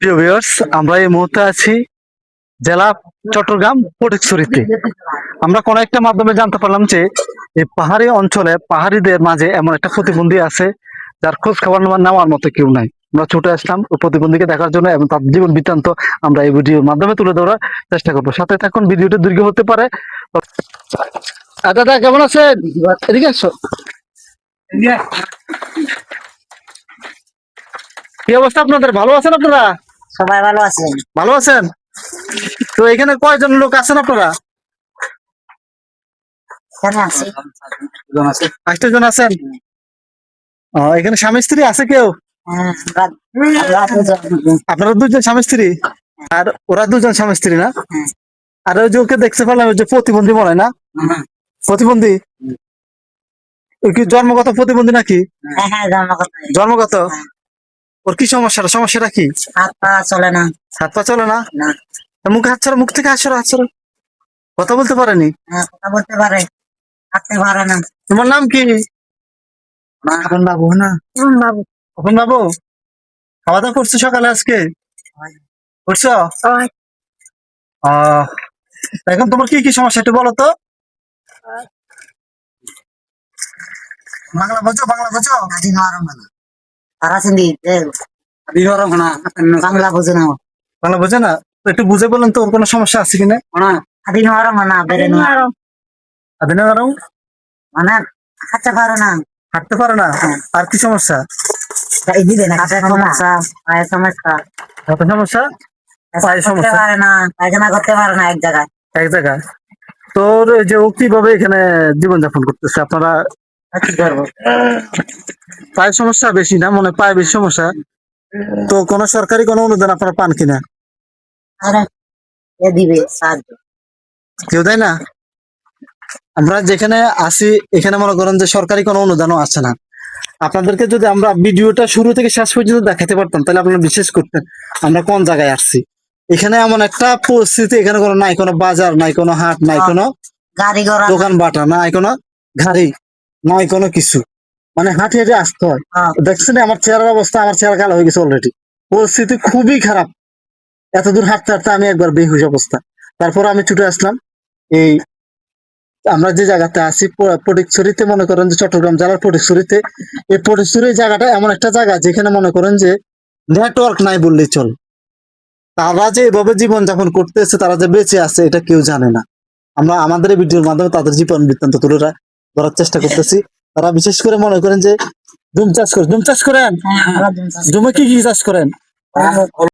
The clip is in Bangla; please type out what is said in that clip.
প্রিয় ভিউয়ার্স, আমরা এই মুহূর্তে আছি জেলা চট্টগ্রাম ফটিকছড়িতে। আমরা কোন একটা মাধ্যমে জানতে পারলাম যে এই পাহাড়ি অঞ্চলে পাহাড়িদের মাঝে এমন একটা প্রতিবন্ধী আছে যার খোঁজ খবর নেওয়ার মতো কেউ নাই। আমরা ছুটে আসলাম ওই প্রতিবন্ধীকে দেখার জন্য এবং তার জীবন বৃত্তান্ত আমরা এই ভিডিওর মাধ্যমে তুলে ধরার চেষ্টা করবো। সাথে থাকুন, ভিডিওটা দীর্ঘ হতে পারে। দাদা কেমন আছেন? এদিকে আসো। কি অবস্থা আপনাদের? ভালো আছেন আপনারা? সবাই ভালো আছেন? ভালো আছেন? তো এখানে কয়জন লোক আছেন আপনারা? এখানে আছি 8 জন আছেন। এখানে স্বামী স্ত্রী আছে কেউ? হ্যাঁ, আমরা দুজন। আপনারা 2 জন স্বামী স্ত্রী? আর ওরা 2 জন স্বামী স্ত্রী না? হ্যাঁ। আর ওই যে ওকে দেখতে পেলাম, ওই যে প্রতিবন্ধী মনে হয় না? প্রতিবন্ধী? ওই কি জন্মগত প্রতিবন্ধী নাকি? হ্যাঁ হ্যাঁ, জন্মগত। জন্মগত? ওর কি সমস্যাটা? সমস্যাটা কি? হাত পা চলে না। হাত পা চলে না? না। মুখে হাত ছাড়া, মুখ থেকে হাত ছাড়া, হাত ছাড়া। কথা বলতে পারেনি? হ্যাঁ, কথা বলতে পারে, হাঁটতে পারে না। তোমার নাম কি? এখন বাবু না? বাবু। তখন বাবু, খাওয়া দাওয়া করছো সকালে আজকে? করছো? আহ এখন তোমার কি কি সমস্যা একটু বলো তো। বাংলা বোঝো? বাংলা বোঝো? আদি নরম না। তারা সিন্ধি বাংলা বোঝে না। বাংলা বোঝে না? তো একটু বুঝে বলেন তো, ওর কোনো সমস্যা আছে কিনা। আদি নরম না, বেড়ে নরম আদিনা ম্যাডাম মানে হাঁটতে পারে না। হাঁটতে পারে না? আর কি সমস্যা? এই দিবে না, হাতের সমস্যা, পায়ের সমস্যা। কত সমস্যা? পায়ের করতে সমস্যা? পারে না, পায়খানা করতে পারে না এক জায়গায়। এক জায়গায়? তোর এই যে ও কিভাবে এখানে জীবনযাপন করতেছে আপনারা? কি করবো? পায়ের সমস্যা বেশি না মনে হয়, পায়ে বেশি সমস্যা। তো কোন সরকারি কোনো অনুদান আপনারা পান কিনা? আরে এ দিবে সাহায্য। কেউ দেয় না? আমরা যেখানে আসি এখানে মনে করেন যে সরকারি কোনো অনুদানও আছে না। আপনাদেরকে যদি আমরা ভিডিওটা শুরু থেকে শেষ পর্যন্ত দেখাতে পারতাম তাহলে আপনারা বিশ্বাস করতেন আমরা কোন জায়গায় আসছি। এখানে এমন একটা পরিস্থিতি, এখানে কোনো নাই, কোনো বাজার নাই, কোনো হাট নাই, কোনো গাড়ি ঘোড়া দোকান বাটা নাই, কোনো গাড়ি নাই, কোনো কিছু। মানে হাঁটে হেঁটে আসতে হয়। দেখছেন আমার চেহারার অবস্থা? আমার চেহারা কালো হয়ে গেছে অলরেডি। পরিস্থিতি খুবই খারাপ। এত দূর হাঁটতে হাঁটতে আমি একবার বেহুশ অবস্থা। তারপর আমি ছুটে আসলাম এই আমরা যে জায়গাতে আছি ফটিকছড়িতে, মনে করেন যে চট্টগ্রাম জেলার ফটিকছড়িতে। এই ফটিকছড়ি জায়গাটা এমন একটা জায়গা যেখানে মনে করেন যে নেটওয়ার্ক নাই বললেই চল। তারা যে এভাবে জীবনযাপন করতেছে, তারা যে বেঁচে আছে এটা কেউ জানে না। আমরা আমাদের এই ভিডিওর মাধ্যমে তাদের জীবন বৃত্তান্ত তুলে ধরার চেষ্টা করতেছি। তারা বিশেষ করে মনে করেন যে জুম চাষ করেন। হ্যাঁ, জুমে কি কি চাষ করেন?